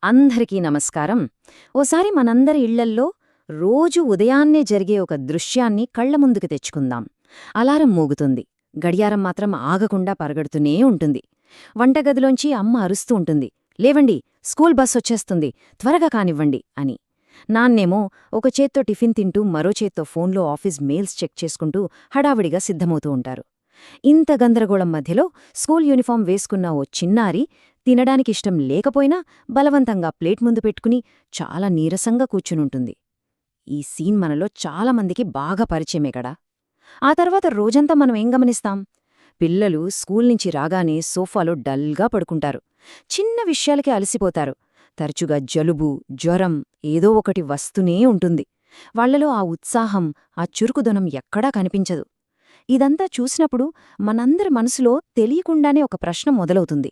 అందరికీ నమస్కారం. ఓసారి మనందరి ఇళ్లల్లో రోజు ఉదయాన్నే జరిగే ఒక దృశ్యాన్ని కళ్ల ముందుకు తెచ్చుకుందాం. అలారం మోగుతుంది. గడియారం మాత్రం ఆగకుండా పరుగెడుతూనే ఉంటుంది. వంటగదిలోంచి అమ్మ అరుస్తూ ఉంటుంది, లేవండి, స్కూల్ బస్సొచ్చేస్తుంది, త్వరగా కానివ్వండి అని. నాన్నేమో ఒక చేత్తో టిఫిన్ తింటూ మరో చేత్తో ఫోన్లో ఆఫీస్ మెయిల్స్ చెక్ చేసుకుంటూ హడావిడిగా సిద్ధమవుతూ ఉంటారు. ఇంత గందరగోళం మధ్యలో స్కూల్ యూనిఫామ్ వేసుకున్న ఓ చిన్నారి తినడానికిష్టం లేకపోయినా బలవంతంగా ప్లేట్ ముందు పెట్టుకుని చాలా నీరసంగా కూర్చునుంటుంది. ఈ సీన్ మనలో చాలామందికి బాగా పరిచయమే కదా. ఆ తర్వాత రోజంతా మనం ఏం గమనిస్తాం? పిల్లలు స్కూల్ నుంచి రాగానే సోఫాలో డల్గా పడుకుంటారు. చిన్న విషయాలకే అలసిపోతారు. తరచుగా జలుబు, జ్వరం ఏదో ఒకటి వస్తూనే ఉంటుంది. వాళ్లలో ఆ ఉత్సాహం, ఆ చురుకుదనం ఎక్కడా కనిపించదు. ఇదంతా చూసినప్పుడు మనందరి మనసులో తెలియకుండానే ఒక ప్రశ్న మొదలవుతుంది.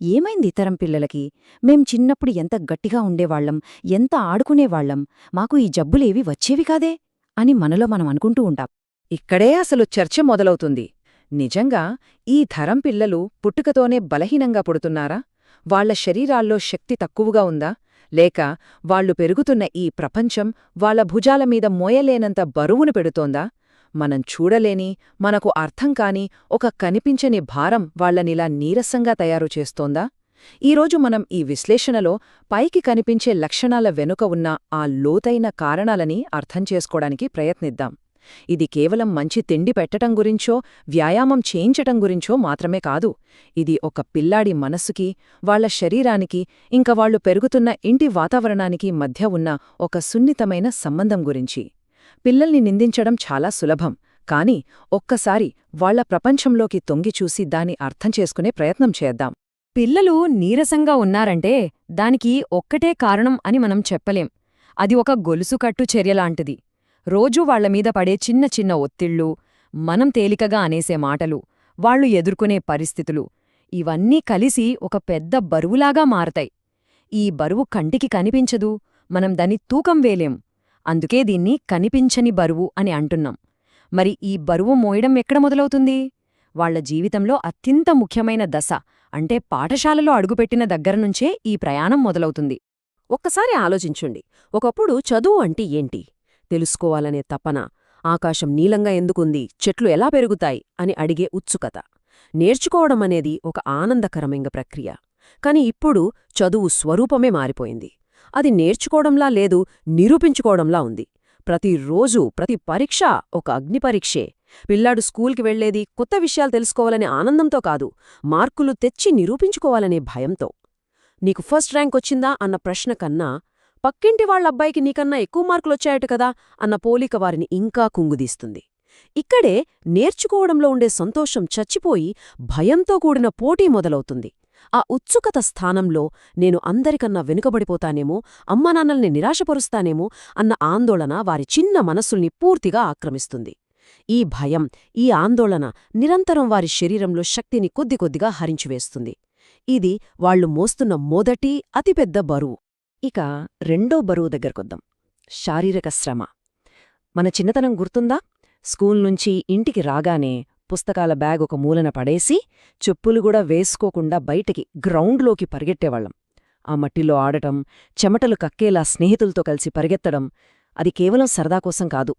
ఏమైంది ఇతరం పిల్లలకి? మేం చిన్నప్పుడు ఎంత గట్టిగా ఉండేవాళ్లం, ఎంత ఆడుకునేవాళ్లం, మాకు ఈ జబ్బులేవి వచ్చేవి కాదే అని మనలో మనం అనుకుంటూ ఉంటాం. ఇక్కడే అసలు చర్చ మొదలవుతుంది. నిజంగా ఈ తరం పిల్లలు పుట్టుకతోనే బలహీనంగా పుడుతున్నారా? వాళ్ల శరీరాల్లో శక్తి తక్కువగా ఉందా? లేక వాళ్లు పెరుగుతున్న ఈ ప్రపంచం వాళ్ల భుజాలమీద మోయలేనంత బరువును పెడుతోందా? మనం చూడలేని, మనకు అర్థం కాని ఒక కనిపించని భారం వాళ్లనిలా నీరసంగా తయారు చేస్తోందా? ఈరోజు మనం ఈ విశ్లేషణలో పైకి కనిపించే లక్షణాల వెనుక ఉన్న ఆ లోతైన కారణాలని అర్థం చేసుకోవడానికి ప్రయత్నిద్దాం. ఇది కేవలం మంచి తిండి పెట్టటం గురించో, వ్యాయామం చేయించటం గురించో మాత్రమే కాదు. ఇది ఒక పిల్లాడి మనస్సుకి, వాళ్ల శరీరానికి, ఇంక వాళ్లు పెరుగుతున్న ఇంటి వాతావరణానికి మధ్య ఉన్న ఒక సున్నితమైన సంబంధం గురించి. పిల్లల్ని నిందించడం చాలా సులభం, కాని ఒక్కసారి వాళ్ల ప్రపంచంలోకి తొంగిచూసి దాన్ని అర్థం చేసుకునే ప్రయత్నం చేద్దాం. పిల్లలు నీరసంగా ఉన్నారంటే దానికి ఒక్కటే కారణం అని మనం చెప్పలేం. అది ఒక గొలుసుకట్టు చర్యలాంటిది. రోజూ వాళ్లమీద పడే చిన్న చిన్న ఒత్తిళ్లు, మనం తేలికగా అనేసే మాటలు, వాళ్లు ఎదుర్కొనే పరిస్థితులు, ఇవన్నీ కలిసి ఒక పెద్ద బరువులాగా మారతాయి. ఈ బరువు కంటికి కనిపించదు, మనం దాన్ని తూకం వేలేం. అందుకే దీన్ని కనిపించని బరువు అని అంటున్నాం. మరి ఈ బరువు మోయడం ఎక్కడ మొదలవుతుంది? వాళ్ల జీవితంలో అత్యంత ముఖ్యమైన దశ, అంటే పాఠశాలలో అడుగుపెట్టిన దగ్గరనుంచే ఈ ప్రయాణం మొదలవుతుంది. ఒక్కసారి ఆలోచించుండి, ఒకప్పుడు చదువు అంటే ఏంటి? తెలుసుకోవాలనే తపన, ఆకాశం నీలంగా ఎందుకుంది, చెట్లు ఎలా పెరుగుతాయి అని అడిగే ఉత్సుకత. నేర్చుకోవడమనేది ఒక ఆనందకరమైన ప్రక్రియ. కాని ఇప్పుడు చదువు స్వరూపమే మారిపోయింది. అది నేర్చుకోవడంలా లేదు, నిరూపించుకోవడంలా ఉంది. ప్రతిరోజూ ప్రతి పరీక్ష ఒక అగ్నిపరీక్షే. పిల్లాడు స్కూల్కి వెళ్లేది కొత్త విషయాలు తెలుసుకోవాలనే ఆనందంతో కాదు, మార్కులు తెచ్చి నిరూపించుకోవాలనే భయంతో. నీకు ఫస్ట్ ర్యాంక్ వచ్చిందా అన్న ప్రశ్న కన్నా, పక్కింటి వాళ్ళబ్బాయికి నీకన్నా ఎక్కువ మార్కులొచ్చాయట కదా అన్న పోలిక వారిని ఇంకా కుంగుదీస్తుంది. ఇక్కడే నేర్చుకోవడంలో ఉండే సంతోషం చచ్చిపోయి భయంతో కూడిన పోటీ మొదలవుతుంది. ఆ ఉత్సుకత స్థానంలో నేను అందరికన్నా వెనుకబడిపోతానేమో, అమ్మానాన్నల్ని నిరాశపరుస్తానేమో అన్న ఆందోళన వారి చిన్న మనస్సుల్ని పూర్తిగా ఆక్రమిస్తుంది. ఈ భయం, ఈ ఆందోళన నిరంతరం వారి శరీరంలో శక్తిని కొద్దికొద్దిగా హరించివేస్తుంది. ఇది వాళ్లు మోస్తున్న మొదటి అతిపెద్ద బరువు. ఇక రెండో బరువు దగ్గరకొద్దాం, శారీరక శ్రమ. మన చిన్నతనం గుర్తుందా? స్కూల్ నుంచి ఇంటికి రాగానే పుస్తకాల బ్యాగ్ ఒక మూలన పడేసి, చెప్పులు కూడా వేసుకోకుండా బయటికి గ్రౌండ్లోకి పరిగెట్టేవాళ్లం. ఆ మట్టిలో ఆడటం, చెమటలు కక్కేలా స్నేహితులతో కలిసి పరిగెత్తడం, అది కేవలం సరదాకోసం కాదు.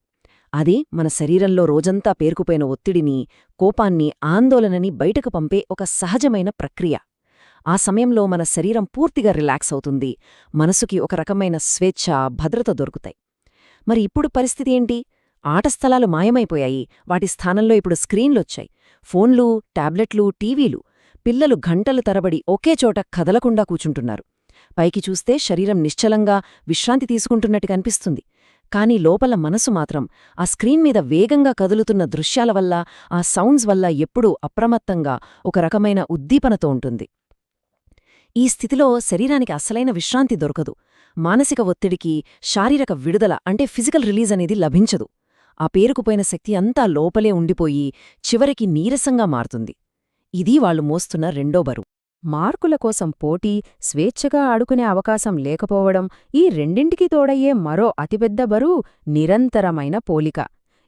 అది మన శరీరంలో రోజంతా పేరుకుపోయిన ఒత్తిడిని, కోపాన్ని, ఆందోళనని బయటకు పంపే ఒక సహజమైన ప్రక్రియ. ఆ సమయంలో మన శరీరం పూర్తిగా రిలాక్స్ అవుతుంది, మనసుకి ఒక రకమైన స్వేచ్ఛ, భద్రత దొరుకుతాయి. మరి ఇప్పుడు పరిస్థితి ఏంటి? ఆటస్థలాలు మాయమైపోయాయి. వాటి స్థానంలో ఇప్పుడు స్క్రీన్లొచ్చాయి. ఫోన్లు, టాబ్లెట్లు, టీవీలు. పిల్లలు గంటలు తరబడి ఒకే చోట కదలకుండా కూచుంటున్నారు. పైకి చూస్తే శరీరం నిశ్చలంగా విశ్రాంతి తీసుకుంటున్నట్టు కనిపిస్తుంది. కాని లోపల మనసు మాత్రం ఆ స్క్రీన్ మీద వేగంగా కదులుతున్న దృశ్యాల వల్ల, ఆ సౌండ్స్ వల్ల ఎప్పుడూ అప్రమత్తంగా ఒక రకమైన ఉద్దీపనతో ఉంటుంది. ఈ స్థితిలో శరీరానికి అసలైన విశ్రాంతి దొరకదు. మానసిక ఒత్తిడికి శారీరక విడుదల అంటే ఫిజికల్ రిలీజ్ అనేది లభించదు. ఆ పేరుకుపోయిన శక్తి అంతా లోపలే ఉండిపోయి చివరికి నీరసంగా మారుతుంది. ఇది వాళ్లు మోస్తున్న రెండో బరువు. మార్కుల కోసం పోటీ, స్వేచ్ఛగా ఆడుకునే అవకాశం లేకపోవడం, ఈ రెండింటికి తోడయ్యే మరో అతిపెద్ద బరువు నిరంతరమైన పోలిక.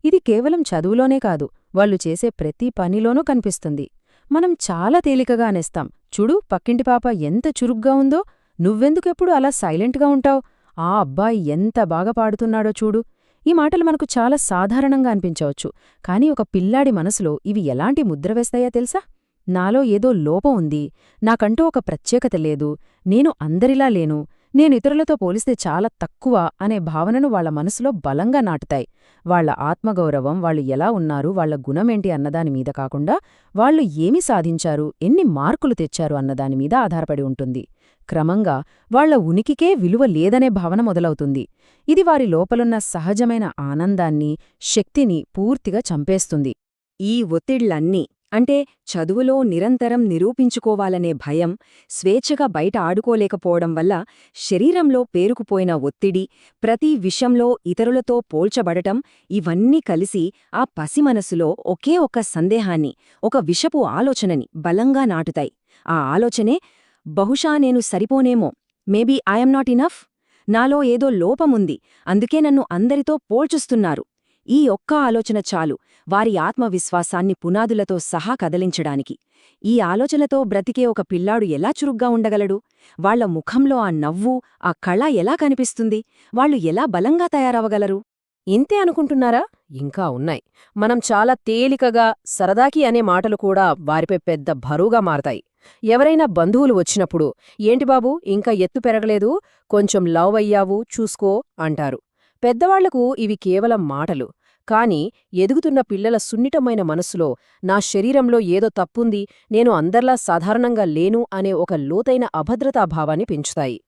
ఇది కేవలం చదువులోనే కాదు, వాళ్లు చేసే ప్రతి పనిలోనూ కనిపిస్తుంది. మనం చాలా తేలికగా అనేస్తాం, చూడు పక్కింటి పాప ఎంత చురుగ్గా ఉందో, నువ్వెందుకెప్పుడు అలా సైలెంట్గా ఉంటావ్? ఆ అబ్బాయి ఎంత బాగా పాడుతున్నాడో చూడు. ఈ మాటలు మనకు చాలా సాధారణంగా అనిపించవచ్చు, కానీ ఒక పిల్లాడి మనసులో ఇవి ఎలాంటి ముద్ర వేస్తాయో తెలుసా? నాలో ఏదో లోపం ఉంది, నాకంటూ ఒక ప్రత్యేకత లేదు, నేను అందరిలా లేను, నేను ఇతరులతో పోలిస్తే చాలా తక్కువ అనే భావనను వాళ్ల మనసులో బలంగా నాటుతాయి. వాళ్ల ఆత్మగౌరవం, వాళ్ళు ఎలా ఉన్నారు, వాళ్ల గుణమేంటి అన్నదానిమీద కాకుండా, వాళ్లు ఏమి సాధించారు, ఎన్ని మార్కులు తెచ్చారు అన్నదానిమీద ఆధారపడి ఉంటుంది. క్రమంగా వాళ్ల ఉనికికే విలువ లేదనే భావన మొదలవుతుంది. ఇది వారి లోపలున్న సహజమైన ఆనందాన్ని, శక్తిని పూర్తిగా చంపేస్తుంది. ఈ ఒత్తిళ్లన్నీ అంటే చదువులో నిరంతరం నిరూపించుకోవాలనే భయం, స్వేచ్ఛగా బయట ఆడుకోలేకపోవడం వల్ల శరీరంలో పేరుకుపోయిన ఒత్తిడి, ప్రతి విషయంలో ఇతరులతో పోల్చబడటం, ఇవన్నీ కలిసి ఆ పసిమనసులో ఒకే ఒక్క సందేహాన్ని, ఒక విషపు ఆలోచనని బలంగా నాటుతాయి. ఆ ఆలోచనే, బహుశా నేను సరిపోనేమో, మేబీ ఐఎమ్ నాట్ ఇనఫ్, నాలో ఏదో లోపముంది, అందుకే నన్ను అందరితో పోల్చుస్తున్నారు. ఈ ఒక్క ఆలోచన చాలు వారి ఆత్మవిశ్వాసాన్ని పునాదులతో సహా కదలించడానికి. ఈ ఆలోచనతో బ్రతికే ఒక పిల్లాడు ఎలా చురుగ్గా ఉండగలడు? వాళ్ల ముఖంలో ఆ నవ్వు, ఆ కళ ఎలా కనిపిస్తుంది? వాళ్లు ఎలా బలంగా తయారవగలరు? ఇంతే అనుకుంటున్నారా? ఇంకా ఉన్నాయి. మనం చాలా తేలికగా, సరదాకి అనే మాటలు కూడా వారిపై పెద్ద బరువుగా మారతాయి. ఎవరైనా బంధువులు వచ్చినప్పుడు, ఏంటి బాబూ ఇంకా ఎత్తు పెరగలేదు, కొంచెం లావ్ అయ్యావు చూసుకో అంటారు. పెద్దవాళ్లకు ఇవి కేవలం మాటలు, కాని ఎదుగుతున్న పిల్లల సున్నితమైన మనసులో నా శరీరంలో ఏదో తప్పుంది, నేను అందర్లా సాధారణంగా లేను అనే ఒక లోతైన అభద్రతాభావాన్ని పెంచుతాయి.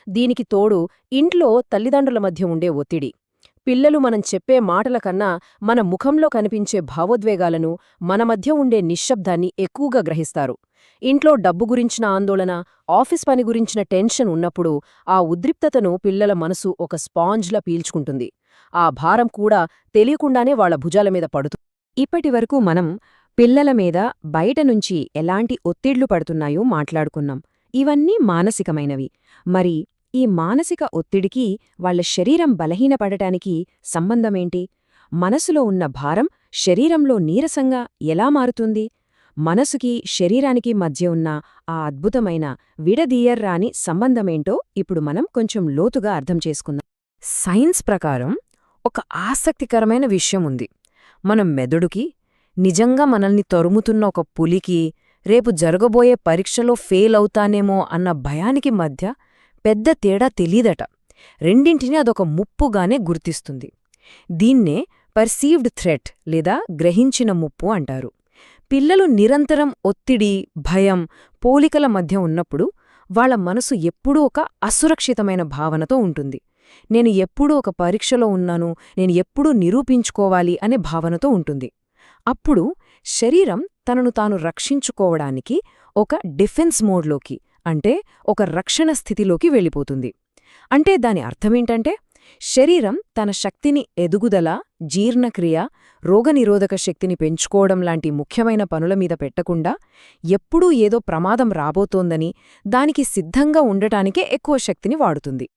దీనికి తోడు ఇంట్లో తల్లిదండ్రుల మధ్య ఉండే ఒత్తిడి. పిల్లలు మనం చెప్పే మాటల కన్నా మన ముఖంలో కనిపించే భావోద్వేగాలను, మన మధ్య ఉండే నిశ్శబ్దాన్ని ఎక్కువగా గ్రహిస్తారు. ఇంట్లో డబ్బు గురించిన ఆందోళన, ఆఫీస్ పని గురించిన టెన్షన్ ఉన్నప్పుడు ఆ ఉద్రిక్తతను పిల్లల మనసు ఒక స్పాంజ్లా పీల్చుకుంటుంది. ఆ భారం కూడా తెలియకుండానే వాళ్ల భుజాల మీద పడుతుంది. ఇప్పటివరకు మనం పిల్లల మీద బయటనుంచి ఎలాంటి ఒత్తిళ్లు పడుతున్నాయో మాట్లాడుకున్నాం. ఇవన్నీ మానసికమైనవి. మరి ఈ మానసిక ఒత్తిడికి వాళ్ల శరీరం బలహీనపడటానికి సంబంధమేంటి? మనసులో ఉన్న భారం శరీరంలో నీరసంగా ఎలా మారుతుంది? మనసుకి, శరీరానికి మధ్య ఉన్న ఆ అద్భుతమైన విడదీయర్రాని సంబంధమేంటో ఇప్పుడు మనం కొంచెం లోతుగా అర్థం చేసుకుందాం. సైన్స్ ప్రకారం ఒక ఆసక్తికరమైన విషయం ఉంది. మనం మెదడుకి, నిజంగా మనల్ని తరుముతున్న ఒక పులికి, రేపు జరగబోయే పరీక్షలో ఫెయిల్ అవుతానేమో అన్న భయానికి మధ్య పెద్ద తేడా తెలీదట. రెండింటినీ అదొక ముప్పుగానే గుర్తిస్తుంది. దీన్నే పర్సీవ్డ్ థ్రెట్ లేదా గ్రహించిన ముప్పు అంటారు. పిల్లలు నిరంతరం ఒత్తిడి, భయం, పోలికల మధ్య ఉన్నప్పుడు వాళ్ల మనసు ఎప్పుడూ ఒక అసురక్షితమైన భావనతో ఉంటుంది. నేను ఎప్పుడూ ఒక పరీక్షలో ఉన్నాను, నేను ఎప్పుడూ నిరూపించుకోవాలి అనే భావనతో ఉంటుంది. అప్పుడు శరీరం తనను తాను రక్షించుకోవడానికి ఒక డిఫెన్స్ మోడ్లోకి, అంటే ఒక రక్షణ స్థితిలోకి వెళ్ళిపోతుంది. అంటే దాని అర్థమేంటంటే, శరీరం తన శక్తిని ఎదుగుదల, జీర్ణక్రియ, రోగనిరోధక శక్తిని పెంచుకోవడం లాంటి ముఖ్యమైన పనుల మీద పెట్టకుండా, ఎప్పుడూ ఏదో ప్రమాదం రాబోతోందని దానికి సిద్ధంగా ఉండటానికే ఎక్కువ శక్తిని వాడుతుంది.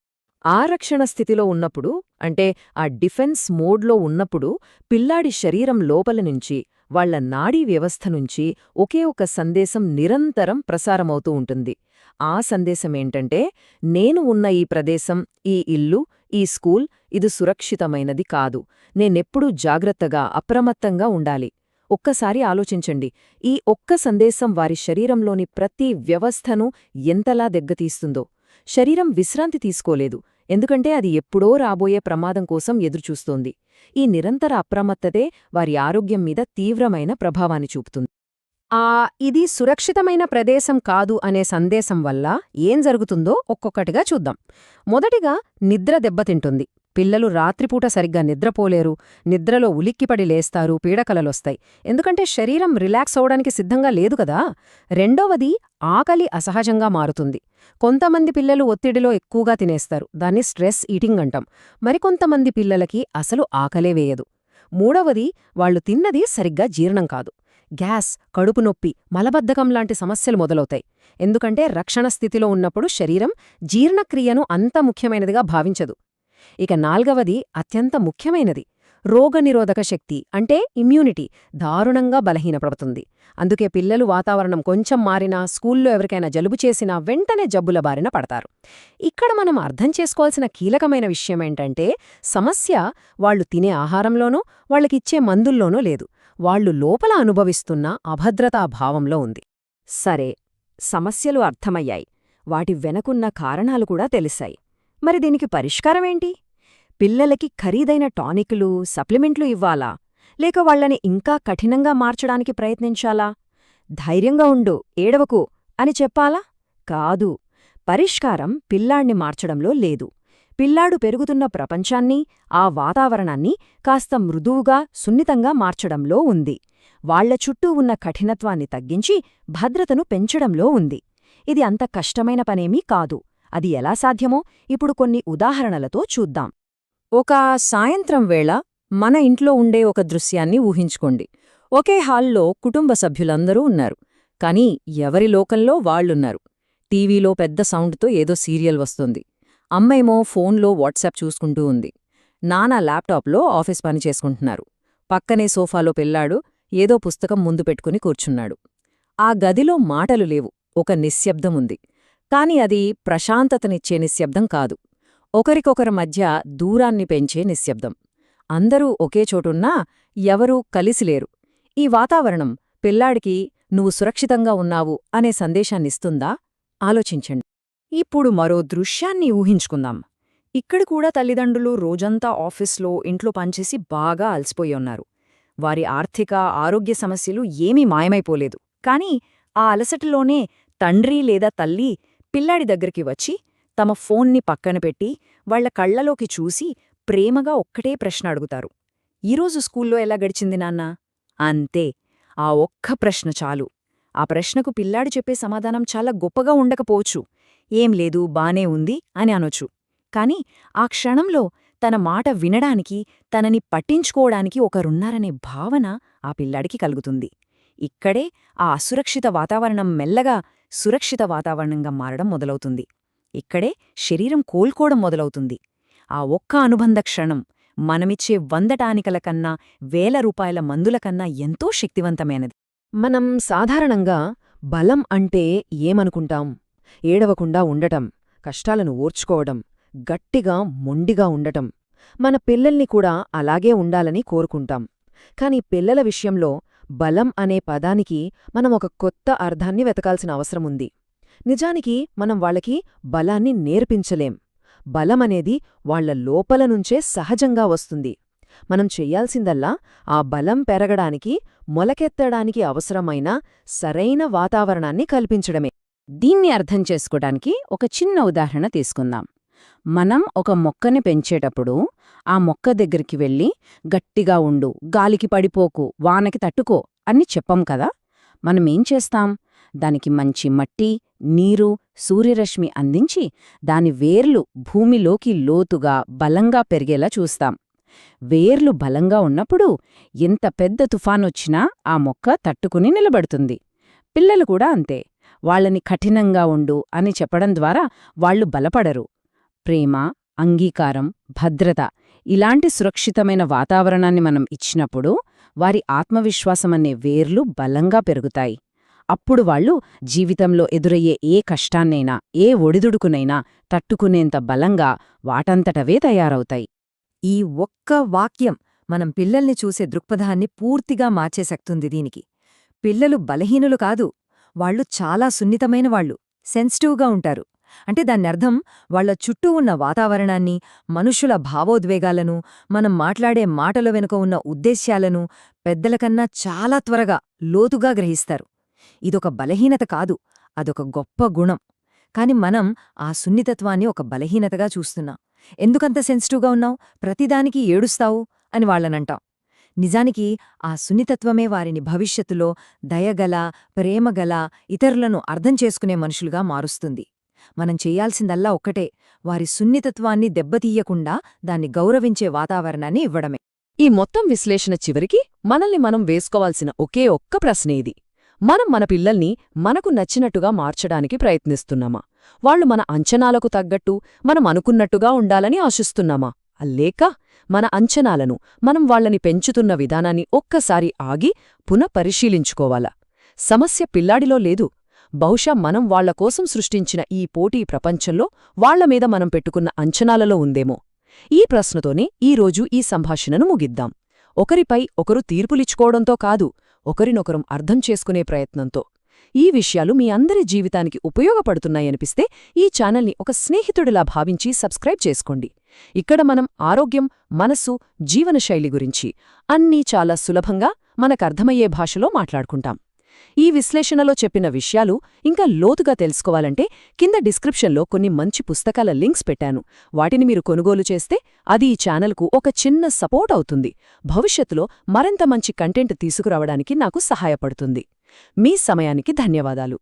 ఆ రక్షణ స్థితిలో ఉన్నప్పుడు, అంటే ఆ డిఫెన్స్ మోడ్లో ఉన్నప్పుడు, పిల్లాడి శరీరం లోపల నుంచి, వాళ్ల నాడీ వ్యవస్థ నుంచి ఒకే ఒక సందేశం నిరంతరం ప్రసారమవుతూ ఉంటుంది. ఆ సందేశమేంటంటే, నేను ఉన్న ఈ ప్రదేశం, ఈ ఇల్లు, ఈ స్కూల్, ఇది సురక్షితమైనది కాదు, నేనెప్పుడూ జాగ్రత్తగా, అప్రమత్తంగా ఉండాలి. ఒక్కసారి ఆలోచించండి, ఈ ఒక్క సందేశం వారి శరీరంలోని ప్రతి వ్యవస్థను ఎంతలా దెబ్బతీస్తుందో. శరీరం విశ్రాంతి తీసుకోలేదు, ఎందుకంటే అది ఎప్పుడో రాబోయే ప్రమాదం కోసం ఎదురుచూస్తోంది. ఈ నిరంతర అప్రమత్తతే వారి ఆరోగ్యం మీద తీవ్రమైన ప్రభావాన్ని చూపుతుంది. ఇది సురక్షితమైన ప్రదేశం కాదు అనే సందేశం వల్ల ఏం జరుగుతుందో ఒక్కొక్కటిగా చూద్దాం. మొదటిగా నిద్ర దెబ్బతింటుంది. పిల్లలు రాత్రిపూట సరిగ్గా నిద్రపోలేరు, నిద్రలో ఉలిక్కిపడి లేస్తారు, పీడకలలొస్తాయి. ఎందుకంటే శరీరం రిలాక్స్ అవడానికి సిద్ధంగా లేదు కదా. రెండవది, ఆకలి అసహజంగా మారుతుంది. కొంతమంది పిల్లలు ఒత్తిడిలో ఎక్కువగా తినేస్తారు, దాన్ని స్ట్రెస్ ఈటింగ్ అంటాం. మరికొంతమంది పిల్లలకి అసలు ఆకలే వేయదు. మూడవది, వాళ్లు తిన్నది సరిగ్గా జీర్ణం కాదు. గ్యాస్, కడుపు నొప్పి, మలబద్ధకం లాంటి సమస్యలు మొదలవుతాయి. ఎందుకంటే రక్షణ స్థితిలో ఉన్నప్పుడు శరీరం జీర్ణక్రియను అంత ముఖ్యమైనదిగా భావించదు. ఇక నాల్గవది, అత్యంత ముఖ్యమైనది, రోగనిరోధక శక్తి అంటే ఇమ్యూనిటీ దారుణంగా బలహీనపడుతుంది. అందుకే పిల్లలు వాతావరణం కొంచెం మారినా, స్కూల్లో ఎవరికైనా జలుబు చేసినా వెంటనే జబ్బుల బారిన పడతారు. ఇక్కడ మనం అర్థం చేసుకోవాల్సిన కీలకమైన విషయమేంటంటే, సమస్య వాళ్లు తినే ఆహారంలోనూ, వాళ్ళకిచ్చే మందుల్లోనూ లేదు. వాళ్లు లోపల అనుభవిస్తున్న అభద్రతా భావంలో ఉంది. సరే, సమస్యలు అర్థమయ్యాయి. వాటి వెనకున్న కారణాలు కూడా తెలిసాయి. మరి దీనికి పరిష్కారమేంటి? పిల్లలకి ఖరీదైన టానికులు, సప్లిమెంట్లు ఇవ్వాలా? లేక వాళ్లని ఇంకా కఠినంగా మార్చడానికి ప్రయత్నించాలా? ధైర్యంగా ఉండు, ఏడవకు అని చెప్పాలా? కాదు. పరిష్కారం పిల్లాణ్ణి మార్చడంలో లేదు. పిల్లాడు పెరుగుతున్న ప్రపంచాన్ని, ఆ వాతావరణాన్ని కాస్త మృదువుగా, సున్నితంగా మార్చడంలో ఉంది. వాళ్ల చుట్టూ ఉన్న కఠినత్వాన్ని తగ్గించి భద్రతను పెంచడంలో ఉంది. ఇది అంత కష్టమైన పనేమీ కాదు. అది ఎలా సాధ్యమో ఇప్పుడు కొన్ని ఉదాహరణలతో చూద్దాం. ఒక సాయంత్రం వేళ మన ఇంట్లో ఉండే ఒక దృశ్యాన్ని ఊహించుకోండి. ఒకే హాల్లో కుటుంబ సభ్యులందరూ ఉన్నారు. కాని ఎవరి లోకంలో వాళ్లున్నారు. టీవీలో పెద్ద సౌండ్తో ఏదో సీరియల్ వస్తుంది. అమ్మేమో ఫోన్లో వాట్సాప్ చూసుకుంటూ ఉంది. నాన్న ల్యాప్టాప్లో ఆఫీస్ పని చేసుకుంటున్నారు. పక్కనే సోఫాలో పిల్లాడు ఏదో పుస్తకం ముందు పెట్టుకుని కూర్చున్నాడు. ఆ గదిలో మాటలు లేవు, ఒక నిశ్శబ్దం ఉంది. కాని అది ప్రశాంతతనిచ్చే నిశ్శబ్దం కాదు. ఒకరికొకరి మధ్య దూరాన్ని పెంచే నిశ్శబ్దం. అందరూ ఒకే చోటున్నా ఎవరూ కలిసిలేరు. ఈ వాతావరణం పిల్లాడికి నువ్వు సురక్షితంగా ఉన్నావు అనే సందేశాన్నిస్తుందా? ఆలోచించండి. ఇప్పుడు మరో దృశ్యాన్ని ఊహించుకుందాం. ఇక్కడ కూడా తల్లిదండ్రులు రోజంతా ఆఫీస్లో, ఇంట్లో పనిచేసి బాగా అలసిపోయి ఉన్నారు. వారి ఆర్థిక, ఆరోగ్య సమస్యలు ఏమీ మాయమైపోలేదు. కాని ఆ అలసటలోనే తండ్రి లేదా తల్లి పిల్లాడి దగ్గరికి వచ్చి తమ ఫోన్ని పక్కన పెట్టి వాళ్ల కళ్లలోకి చూసి ప్రేమగా ఒక్కటే ప్రశ్న అడుగుతారు. ఈరోజు స్కూల్లో ఎలా గడిచింది నాన్నా? అంతే. ఆ ఒక్క ప్రశ్న చాలు. ఆ ప్రశ్నకు పిల్లాడు చెప్పే సమాధానం చాలా గొప్పగా ఉండకపోవచ్చు. ఏం లేదు, బానే ఉంది అని అనొచ్చు. కాని ఆ క్షణంలో తన మాట వినడానికి, తనని పట్టించుకోవడానికి ఒకరున్నారనే భావన ఆ పిల్లాడికి కలుగుతుంది. ఇక్కడే ఆ అసురక్షిత వాతావరణం మెల్లగా సురక్షిత వాతావరణంగా మారడం మొదలవుతుంది. ఇక్కడే శరీరం కోలుకోవడం మొదలవుతుంది. ఆ ఒక్క అనుబంధ క్షణం మనమిచ్చే 100 టానికల కన్నా, 1000 రూపాయల మందుల కన్నా ఎంతో శక్తివంతమైనది. మనం సాధారణంగా బలం అంటే ఏమనుకుంటాం? ఏడవకుండా ఉండటం, కష్టాలను ఓర్చుకోవడం, గట్టిగా మొండిగా ఉండటం. మన పిల్లల్ని కూడా అలాగే ఉండాలని కోరుకుంటాం. కాని పిల్లల విషయంలో బలం అనే పదానికి మనం ఒక కొత్త అర్థాన్ని వెతకాల్సిన అవసరముంది. నిజానికి మనం వాళ్ళకి బలాన్ని నేర్పించలేం. బలమనేది వాళ్ల లోపల నుంచే సహజంగా వస్తుంది. మనం చెయ్యాల్సిందల్లా ఆ బలం పెరగడానికి, మొలకెత్తడానికి అవసరమైన సరైన వాతావరణాన్ని కల్పించడమే. దీన్ని అర్థం చేసుకోవడానికి ఒక చిన్న ఉదాహరణ తీసుకుందాం. మనం ఒక మొక్కని పెంచేటప్పుడు ఆ మొక్క దగ్గరికి వెళ్ళి గట్టిగా ఉండు, గాలికి పడిపోకు, వానకి తట్టుకో అని చెప్పం కదా. మనమేం చేస్తాం? దానికి మంచి మట్టి, నీరు, సూర్యరశ్మి అందించి దాని వేర్లు భూమిలోకి లోతుగా, బలంగా పెరిగేలా చూస్తాం. వేర్లు బలంగా ఉన్నప్పుడు ఎంత పెద్ద తుఫానొచ్చినా ఆ మొక్క తట్టుకుని నిలబడుతుంది. పిల్లలు కూడా అంతే. వాళ్ళని కఠినంగా ఉండు అని చెప్పడం ద్వారా వాళ్లు బలపడరు. ప్రేమ, అంగీకారం, భద్రత ఇలాంటి సురక్షితమైన వాతావరణాన్ని మనం ఇచ్చినప్పుడు వారి ఆత్మవిశ్వాసమనే వేర్లు బలంగా పెరుగుతాయి. అప్పుడు వాళ్ళు జీవితంలో ఎదురయ్యే ఏ కష్టాన్నైనా, ఏ ఒడిదుడుకునైనా తట్టుకునేంత బలంగా వాటంతటవే తయారవుతాయి. ఈ ఒక్క వాక్యం మనం పిల్లల్ని చూసే దృక్పథాన్ని పూర్తిగా మార్చే శక్తుంది దీనికి. పిల్లలు బలహీనులు కాదు, వాళ్లు చాలా సున్నితమైన వాళ్లు, సెన్సిటివ్గా ఉంటారు. అంటే దాన్నర్థం వాళ్ల చుట్టూ ఉన్న వాతావరణాన్ని, మనుషుల భావోద్వేగాలను, మనం మాట్లాడే మాటల వెనుక ఉన్న ఉద్దేశ్యాలను పెద్దలకన్నా చాలా త్వరగా, లోతుగా గ్రహిస్తారు. ఇదొక బలహీనత కాదు, అదొక గొప్ప గుణం. కాని మనం ఆ సున్నితత్వాన్ని ఒక బలహీనతగా చూస్తున్నాం. ఎందుకంత సెన్సిటివ్గా ఉన్నావు, ప్రతిదానికి ఏడుస్తావు అని వాళ్లనంటాం. నిజానికి ఆ సున్నితత్వమే వారిని భవిష్యత్తులో దయగల, ప్రేమగల, ఇతరులను అర్థం చేసుకునే మనుషులుగా మారుస్తుంది. మనం చెయ్యాల్సిందల్లా ఒక్కటే, వారి సున్నితత్వాన్ని దెబ్బతీయకుండా దాన్ని గౌరవించే వాతావరణాన్ని ఇవ్వడమే. ఈ మొత్తం విశ్లేషణ చివరికి మనల్ని మనం వేసుకోవాల్సిన ఒకే ఒక్క ప్రశ్న ఇది: మనం మన పిల్లల్ని మనకు నచ్చినట్టుగా మార్చడానికి ప్రయత్నిస్తున్నామా? వాళ్లు మన అంచనాలకు తగ్గట్టు మనం అనుకున్నట్టుగా ఉండాలని ఆశిస్తున్నామా లేక మన అంచనాలను, మనం వాళ్ళని పెంచుతున్న విధానాన్ని ఒక్కసారి ఆగి పునఃపరిశీలించుకోవాలా? సమస్య పిల్లాడిలో లేదు. బహుశా మనం వాళ్లకోసం సృష్టించిన ఈ పోటీ ప్రపంచంలో వాళ్లమీద మనం పెట్టుకున్న అంచనాలలో ఉందేమో. ఈ ప్రశ్నతోనే ఈరోజు ఈ సంభాషణను ముగిద్దాం. ఒకరిపై ఒకరు తీర్పులిచ్చుకోవడంతో కాదు, ఒకరినొకరం అర్థం చేసుకునే ప్రయత్నంతో. ఈ విషయాలు మీ అందరి జీవితానికి ఉపయోగపడుతున్నాయనిపిస్తే ఈ ఛానల్ని ఒక స్నేహితుడిలా భావించి సబ్స్క్రైబ్ చేసుకోండి. ఇక్కడ మనం ఆరోగ్యం, మనస్సు, జీవనశైలి గురించి అన్నీ చాలా సులభంగా మనకర్థమయ్యే భాషలో మాట్లాడుకుంటాం. ఈ విశ్లేషణలో చెప్పిన విషయాలు ఇంకా లోతుగా తెలుసుకోవాలంటే కింద డిస్క్రిప్షన్లో కొన్ని మంచి పుస్తకాల లింక్స్ పెట్టాను. వాటిని మీరు కొనుగోలు చేస్తే అది ఈ ఛానల్కు ఒక చిన్న సపోర్ట్ అవుతుంది. భవిష్యత్తులో మరింత మంచి కంటెంట్ తీసుకురావడానికి నాకు సహాయపడుతుంది. మీ సమయానికి ధన్యవాదాలు.